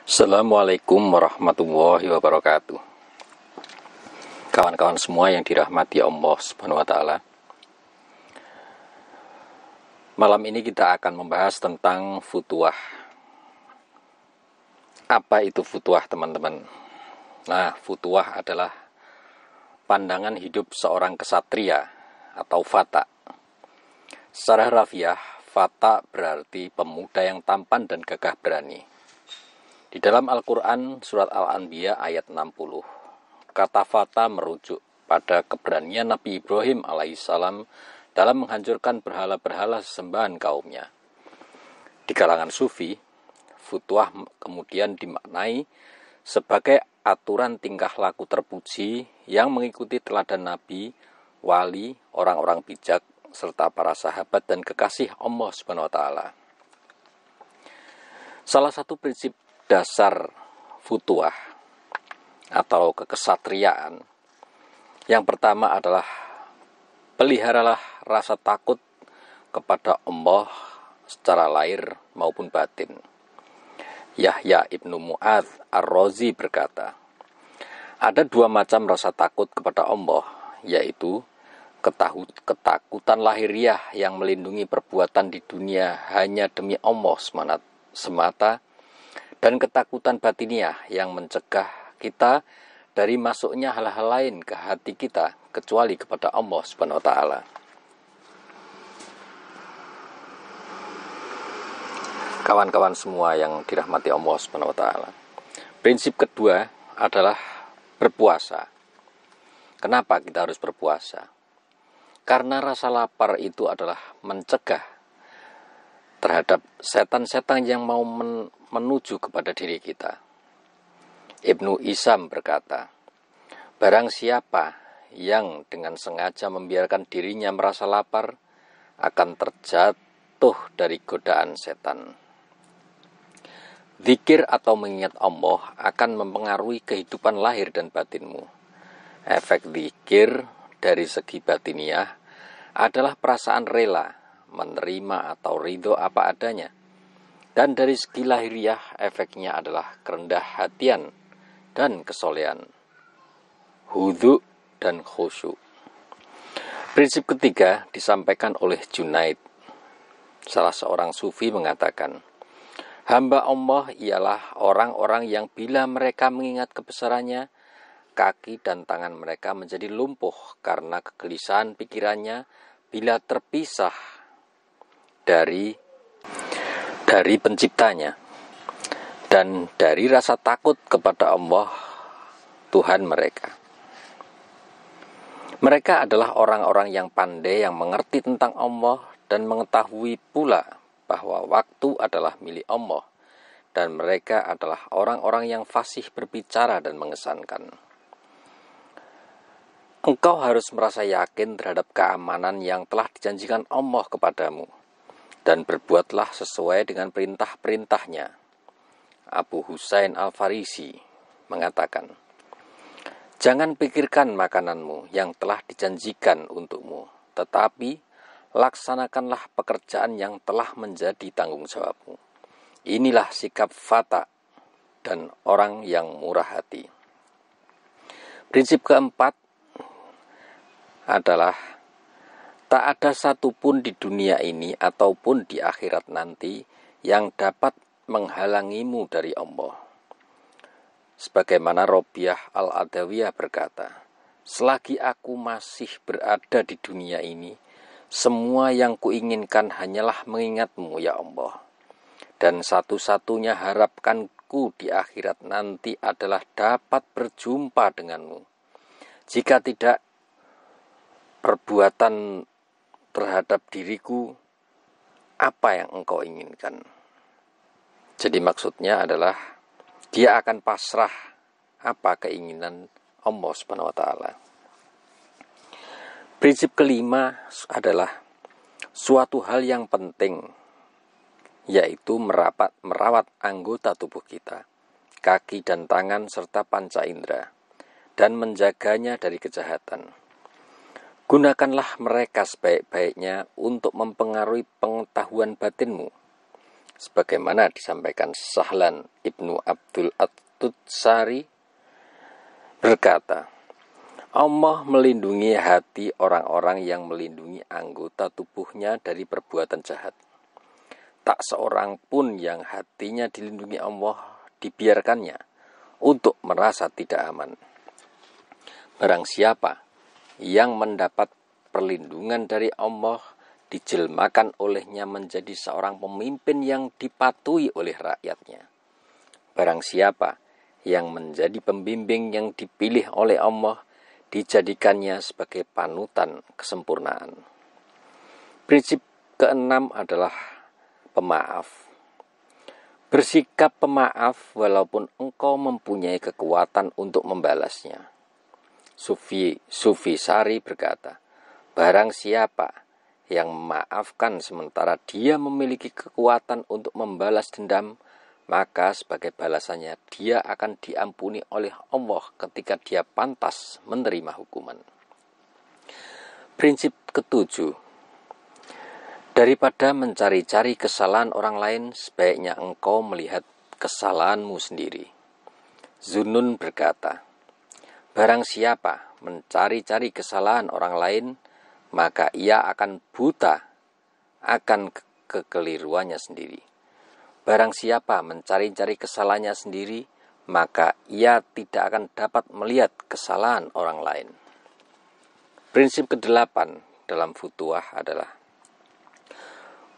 Assalamualaikum warahmatullahi wabarakatuh. Kawan-kawan semua yang dirahmati Allah Subhanahu wa taala. Malam ini kita akan membahas tentang futuwah. Apa itu futuwah, teman-teman? Nah, futuwah adalah pandangan hidup seorang kesatria atau fata. Secara harfiah, fata berarti pemuda yang tampan dan gagah berani. Di dalam Al-Quran, surat Al-Anbiya ayat 60, kata fata merujuk pada keberanian Nabi Ibrahim alaihissalam dalam menghancurkan berhala-berhala sesembahan kaumnya. Di kalangan sufi, futuwah kemudian dimaknai sebagai aturan tingkah laku terpuji yang mengikuti teladan Nabi, wali, orang-orang bijak, serta para sahabat dan kekasih Allah Subhanahu wa taala. Salah satu prinsip dasar futuwah atau kekesatriaan yang pertama adalah peliharalah rasa takut kepada Allah secara lahir maupun batin. Yahya ibnu Mu'adz Ar-Razi berkata, ada dua macam rasa takut kepada Allah, yaitu ketakutan lahiriah yang melindungi perbuatan di dunia hanya demi Allah semata, dan ketakutan batiniah yang mencegah kita dari masuknya hal-hal lain ke hati kita kecuali kepada Allah Subhanahu wa taala. Kawan-kawan semua yang dirahmati Allah Subhanahu wa taala. Prinsip kedua adalah berpuasa. Kenapa kita harus berpuasa? Karena rasa lapar itu adalah mencegah terhadap setan-setan yang mau menuju kepada diri kita. Ibnu Isam berkata, barang siapa yang dengan sengaja membiarkan dirinya merasa lapar akan terjatuh dari godaan setan. Zikir atau mengingat Allah akan mempengaruhi kehidupan lahir dan batinmu. Efek zikir dari segi batiniah adalah perasaan rela menerima atau ridho apa adanya. Dan dari segi lahiriah, efeknya adalah kerendah hatian dan kesolehan, hudhu dan khusyuk. Prinsip ketiga disampaikan oleh Junaid. Salah seorang sufi mengatakan, hamba Allah ialah orang-orang yang bila mereka mengingat kebesarannya, kaki dan tangan mereka menjadi lumpuh karena kegelisahan pikirannya bila terpisah dari penciptanya dan dari rasa takut kepada Allah Tuhan mereka. Mereka adalah orang-orang yang pandai yang mengerti tentang Allah dan mengetahui pula bahwa waktu adalah milik Allah, dan mereka adalah orang-orang yang fasih berbicara dan mengesankan. Engkau harus merasa yakin terhadap keamanan yang telah dijanjikan Allah kepadamu, dan berbuatlah sesuai dengan perintah-perintahnya. Abu Husain Al-Farisi mengatakan, jangan pikirkan makananmu yang telah dijanjikan untukmu, tetapi laksanakanlah pekerjaan yang telah menjadi tanggung jawabmu. Inilah sikap fata dan orang yang murah hati. Prinsip keempat adalah tak ada satupun di dunia ini ataupun di akhirat nanti yang dapat menghalangimu dari Allah. Sebagaimana Robiah Al-Adawiyah berkata, selagi aku masih berada di dunia ini, semua yang kuinginkan hanyalah mengingatmu ya Allah. Dan satu-satunya harapkanku di akhirat nanti adalah dapat berjumpa denganmu. Jika tidak, perbuatan terhadap diriku, apa yang engkau inginkan? Jadi maksudnya adalah dia akan pasrah apa keinginan Allah Subhanahu wa taala. Prinsip kelima adalah suatu hal yang penting, yaitu merawat anggota tubuh kita, kaki dan tangan serta panca indera, dan menjaganya dari kejahatan. Gunakanlah mereka sebaik-baiknya untuk mempengaruhi pengetahuan batinmu, Sebagaimana disampaikan Sahlan Ibnu Abdul At-Tutsari berkata, Allah melindungi hati orang-orang yang melindungi anggota tubuhnya dari perbuatan jahat. Tak seorang pun yang hatinya dilindungi Allah dibiarkannya untuk merasa tidak aman. Barang siapa yang mendapat perlindungan dari Allah, dijelmakan olehnya menjadi seorang pemimpin yang dipatuhi oleh rakyatnya. Barang siapa yang menjadi pembimbing yang dipilih oleh Allah, dijadikannya sebagai panutan kesempurnaan. Prinsip keenam adalah pemaaf. Bersikap pemaaf walaupun engkau mempunyai kekuatan untuk membalasnya. Sufi Sari berkata, barang siapa yang memaafkan sementara dia memiliki kekuatan untuk membalas dendam, maka sebagai balasannya dia akan diampuni oleh Allah ketika dia pantas menerima hukuman. Prinsip ketujuh, daripada mencari-cari kesalahan orang lain, sebaiknya engkau melihat kesalahanmu sendiri. Zunnun berkata, barang siapa mencari-cari kesalahan orang lain, maka ia akan buta akan kekeliruannya sendiri. Barang siapa mencari-cari kesalahannya sendiri, maka ia tidak akan dapat melihat kesalahan orang lain. Prinsip kedelapan dalam futuah adalah,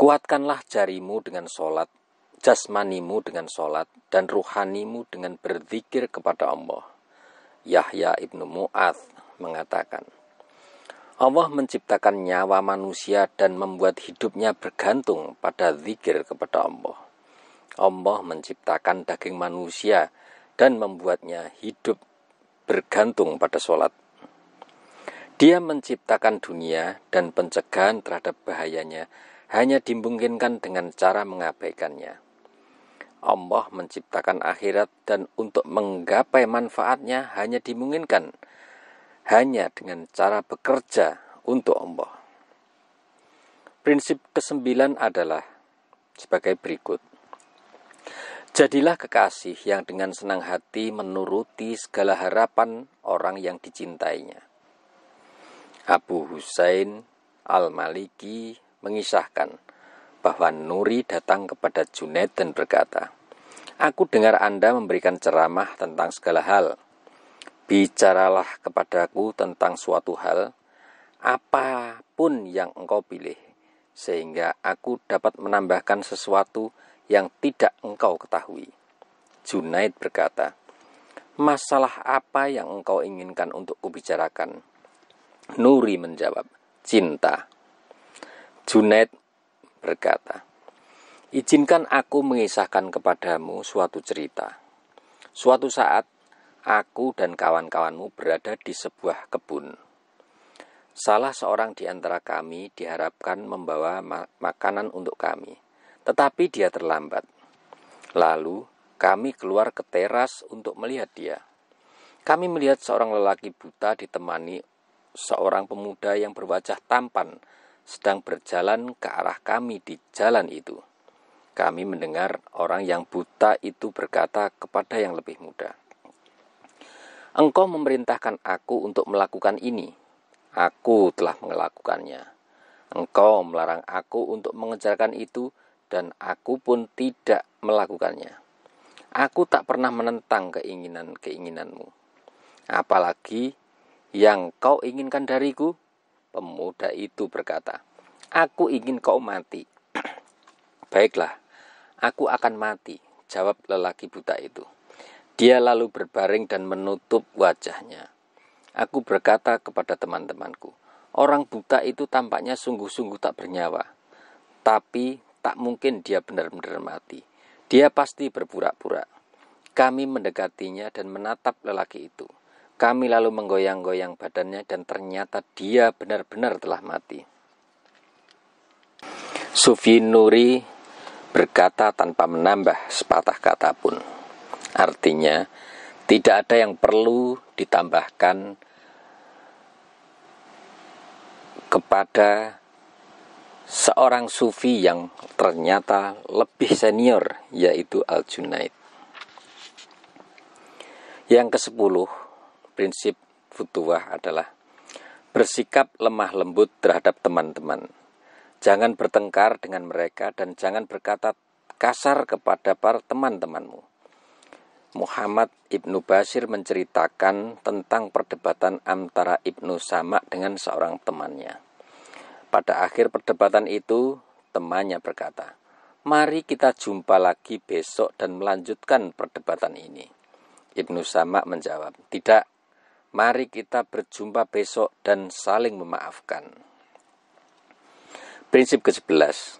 kuatkanlah jarimu dengan sholat, jasmanimu dengan sholat, dan ruhanimu dengan berzikir kepada Allah. Yahya ibnu Mu'adz mengatakan, Allah menciptakan nyawa manusia dan membuat hidupnya bergantung pada zikir kepada Allah. Allah menciptakan daging manusia dan membuatnya hidup bergantung pada sholat. Dia menciptakan dunia dan pencegahan terhadap bahayanya hanya dimungkinkan dengan cara mengabaikannya. Allah menciptakan akhirat dan untuk menggapai manfaatnya hanya dimungkinkan hanya dengan cara bekerja untuk Allah. Prinsip kesembilan adalah sebagai berikut. Jadilah kekasih yang dengan senang hati menuruti segala harapan orang yang dicintainya. Abu Husain Al-Maliki mengisahkan bahwa Nuri datang kepada Junaid dan berkata, aku dengar Anda memberikan ceramah tentang segala hal. Bicaralah kepadaku tentang suatu hal, apapun yang engkau pilih, sehingga aku dapat menambahkan sesuatu yang tidak engkau ketahui. Junaid berkata, masalah apa yang engkau inginkan untuk kubicarakan? Nuri menjawab, cinta. Junaid berkata, izinkan aku mengisahkan kepadamu suatu cerita. Suatu saat, aku dan kawan-kawanmu berada di sebuah kebun. Salah seorang di antara kami diharapkan membawa makanan untuk kami, tetapi dia terlambat. Lalu kami keluar ke teras untuk melihat dia. Kami melihat seorang lelaki buta ditemani seorang pemuda yang berwajah tampan sedang berjalan ke arah kami di jalan itu. Kami mendengar orang yang buta itu berkata kepada yang lebih muda, engkau memerintahkan aku untuk melakukan ini. Aku telah melakukannya. Engkau melarang aku untuk mengejarkan itu, dan aku pun tidak melakukannya. Aku tak pernah menentang keinginan-keinginanmu. Apalagi yang kau inginkan dariku? Pemuda itu berkata, aku ingin kau mati. Baiklah, aku akan mati, jawab lelaki buta itu. Dia lalu berbaring dan menutup wajahnya. Aku berkata kepada teman-temanku, orang buta itu tampaknya sungguh-sungguh tak bernyawa. Tapi tak mungkin dia benar-benar mati. Dia pasti berpura-pura. Kami mendekatinya dan menatap lelaki itu. Kami lalu menggoyang-goyang badannya dan ternyata dia benar-benar telah mati. Sufi Nuri berkata tanpa menambah sepatah kata pun. Artinya, tidak ada yang perlu ditambahkan kepada seorang sufi yang ternyata lebih senior, yaitu Al-Junaid. Yang ke-10, prinsip futuwah adalah bersikap lemah lembut terhadap teman-teman. Jangan bertengkar dengan mereka dan jangan berkata kasar kepada para teman-temanmu. Muhammad Ibnu Bashir menceritakan tentang perdebatan antara Ibnu Sama dengan seorang temannya. Pada akhir perdebatan itu, temannya berkata, "Mari kita jumpa lagi besok dan melanjutkan perdebatan ini." Ibnu Sama menjawab, "Tidak, mari kita berjumpa besok dan saling memaafkan." Prinsip ke-11,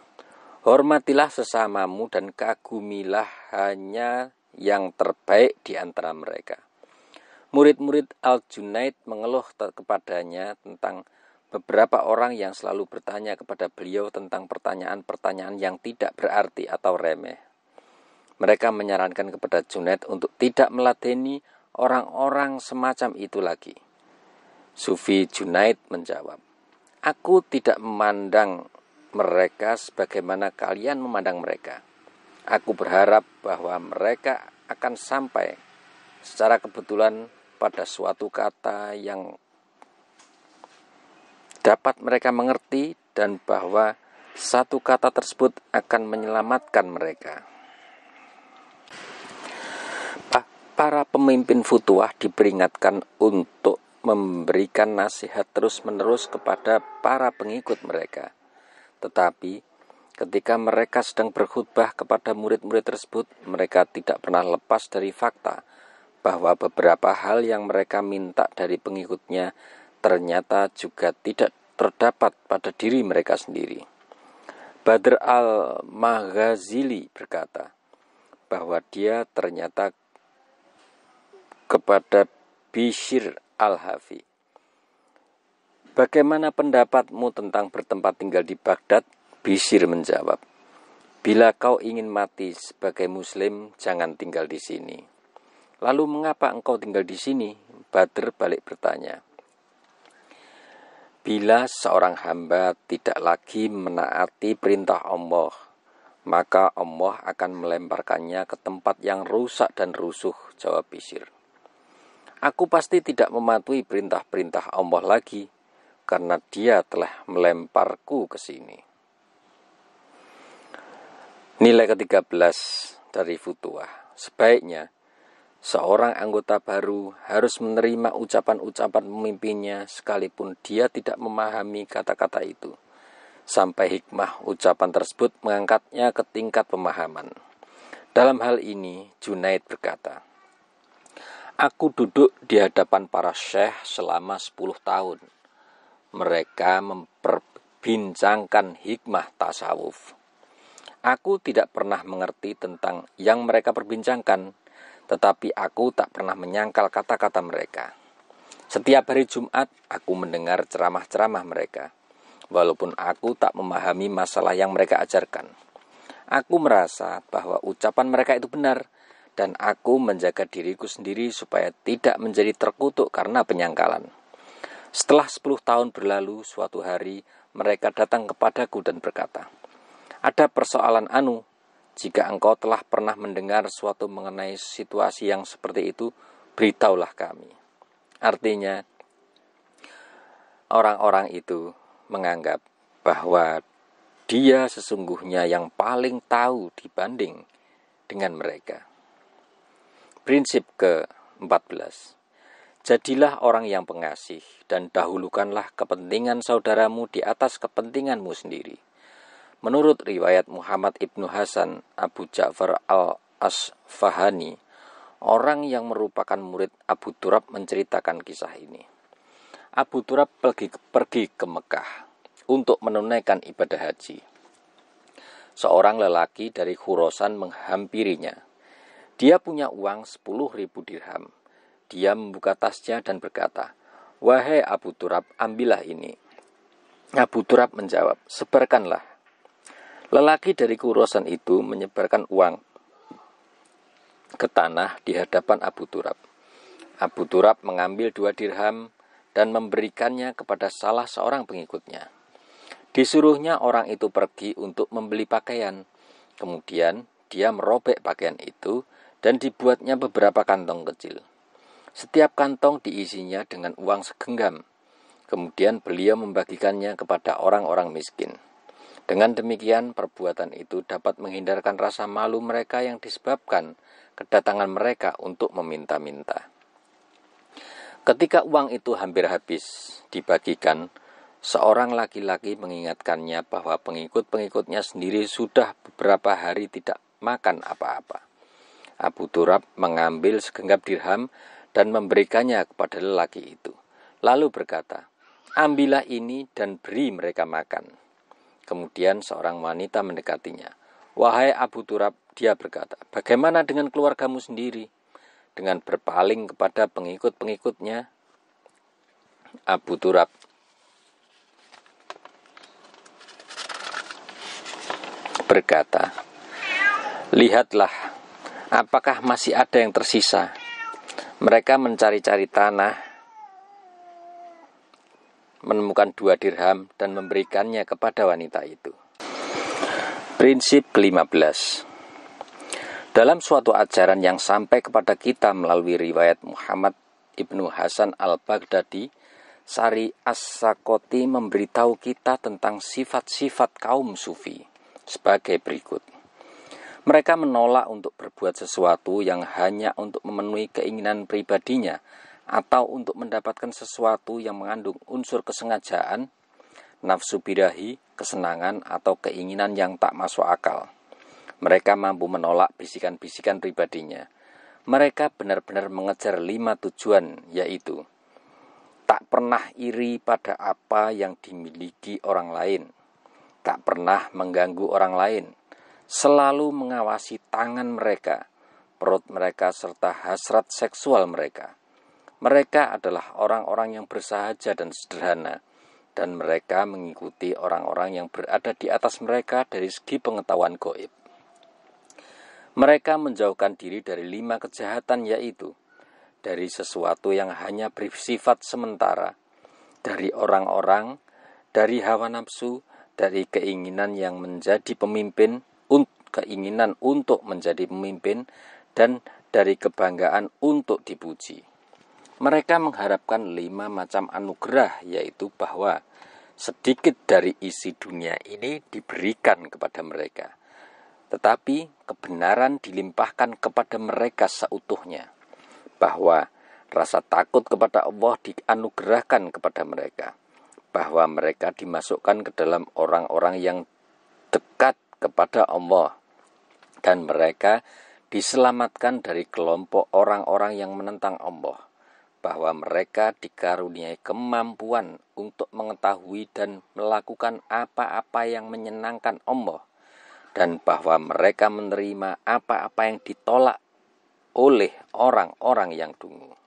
hormatilah sesamamu dan kagumilah hanya yang terbaik di antara mereka. Murid-murid Al-Junaid mengeluh kepadanya tentang beberapa orang yang selalu bertanya kepada beliau tentang pertanyaan-pertanyaan yang tidak berarti atau remeh. Mereka menyarankan kepada Junaid untuk tidak meladeni orang-orang semacam itu lagi. Sufi Junaid menjawab, "Aku tidak memandang mereka sebagaimana kalian memandang mereka. Aku berharap bahwa mereka akan sampai secara kebetulan pada suatu kata yang dapat mereka mengerti dan bahwa satu kata tersebut akan menyelamatkan mereka." Para pemimpin futuwah diperingatkan untuk memberikan nasihat terus-menerus kepada para pengikut mereka. Tetapi ketika mereka sedang berkhutbah kepada murid-murid tersebut, mereka tidak pernah lepas dari fakta bahwa beberapa hal yang mereka minta dari pengikutnya ternyata juga tidak terdapat pada diri mereka sendiri. Badr al-Maghazili berkata bahwa dia ternyata kepada Bishr al-Hafi, "Bagaimana pendapatmu tentang bertempat tinggal di Baghdad?" Bishr menjawab, "Bila kau ingin mati sebagai muslim, jangan tinggal di sini." "Lalu mengapa engkau tinggal di sini?" Badr balik bertanya. "Bila seorang hamba tidak lagi menaati perintah Allah, maka Allah akan melemparkannya ke tempat yang rusak dan rusuh," jawab Bishr. "Aku pasti tidak mematuhi perintah-perintah Allah lagi, karena Dia telah melemparku ke sini." Nilai ke-13 dari futuwah, sebaiknya seorang anggota baru harus menerima ucapan-ucapan pemimpinnya sekalipun dia tidak memahami kata-kata itu, sampai hikmah ucapan tersebut mengangkatnya ke tingkat pemahaman. Dalam hal ini, Junaid berkata, "Aku duduk di hadapan para syekh selama 10 tahun. Mereka memperbincangkan hikmah tasawuf. Aku tidak pernah mengerti tentang yang mereka perbincangkan, tetapi aku tak pernah menyangkal kata-kata mereka. Setiap hari Jumat, aku mendengar ceramah-ceramah mereka, walaupun aku tak memahami masalah yang mereka ajarkan. Aku merasa bahwa ucapan mereka itu benar, dan aku menjaga diriku sendiri supaya tidak menjadi terkutuk karena penyangkalan. Setelah 10 tahun berlalu, suatu hari mereka datang kepadaku dan berkata, 'Ada persoalan anu, jika engkau telah pernah mendengar sesuatu mengenai situasi yang seperti itu, beritahulah kami.' Artinya, orang-orang itu menganggap bahwa dia sesungguhnya yang paling tahu dibanding dengan mereka. Prinsip ke-14, jadilah orang yang pengasih dan dahulukanlah kepentingan saudaramu di atas kepentinganmu sendiri. Menurut riwayat Muhammad Ibnu Hasan Abu Ja'far al-Asfahani, orang yang merupakan murid Abu Turab menceritakan kisah ini. Abu Turab pergi ke Mekah untuk menunaikan ibadah haji. Seorang lelaki dari Khurasan menghampirinya. Dia punya uang 10.000 dirham. Dia membuka tasnya dan berkata, "Wahai Abu Turab, ambillah ini." Abu Turab menjawab, "Sebarkanlah." Lelaki dari Khurasan itu menyebarkan uang ke tanah di hadapan Abu Turab. Abu Turab mengambil 2 dirham dan memberikannya kepada salah seorang pengikutnya. Disuruhnya orang itu pergi untuk membeli pakaian. Kemudian dia merobek pakaian itu dan dibuatnya beberapa kantong kecil. Setiap kantong diisinya dengan uang segenggam. Kemudian beliau membagikannya kepada orang-orang miskin. Dengan demikian, perbuatan itu dapat menghindarkan rasa malu mereka yang disebabkan kedatangan mereka untuk meminta-minta. Ketika uang itu hampir habis dibagikan, seorang laki-laki mengingatkannya bahwa pengikut-pengikutnya sendiri sudah beberapa hari tidak makan apa-apa. Abu Turab mengambil segenggam dirham dan memberikannya kepada lelaki itu. Lalu berkata, "Ambillah ini dan beri mereka makan." Kemudian seorang wanita mendekatinya. "Wahai Abu Turab," dia berkata, "bagaimana dengan keluargamu sendiri?" Dengan berpaling kepada pengikut-pengikutnya, Abu Turab berkata, "Lihatlah, apakah masih ada yang tersisa?" Mereka mencari-cari tanah, menemukan 2 dirham dan memberikannya kepada wanita itu. Prinsip ke-15. Dalam suatu ajaran yang sampai kepada kita melalui riwayat Muhammad Ibnu Hasan al-Baghdadi, Sari As-Sakoti memberitahu kita tentang sifat-sifat kaum sufi sebagai berikut. Mereka menolak untuk berbuat sesuatu yang hanya untuk memenuhi keinginan pribadinya atau untuk mendapatkan sesuatu yang mengandung unsur kesengajaan, nafsu birahi, kesenangan, atau keinginan yang tak masuk akal. Mereka mampu menolak bisikan-bisikan pribadinya. Mereka benar-benar mengejar 5 tujuan, yaitu tak pernah iri pada apa yang dimiliki orang lain, tak pernah mengganggu orang lain, selalu mengawasi tangan mereka, perut mereka, serta hasrat seksual mereka. Mereka adalah orang-orang yang bersahaja dan sederhana, dan mereka mengikuti orang-orang yang berada di atas mereka dari segi pengetahuan gaib. Mereka menjauhkan diri dari 5 kejahatan, yaitu dari sesuatu yang hanya bersifat sementara, dari orang-orang, dari hawa nafsu, dari keinginan yang menjadi pemimpin, keinginan untuk menjadi pemimpin, dan dari kebanggaan untuk dipuji. Mereka mengharapkan 5 macam anugerah, yaitu bahwa sedikit dari isi dunia ini diberikan kepada mereka, tetapi kebenaran dilimpahkan kepada mereka seutuhnya, bahwa rasa takut kepada Allah dianugerahkan kepada mereka, bahwa mereka dimasukkan ke dalam orang-orang yang dekat kepada Allah, dan mereka diselamatkan dari kelompok orang-orang yang menentang Allah, bahwa mereka dikaruniai kemampuan untuk mengetahui dan melakukan apa-apa yang menyenangkan Allah, dan bahwa mereka menerima apa-apa yang ditolak oleh orang-orang yang dungu.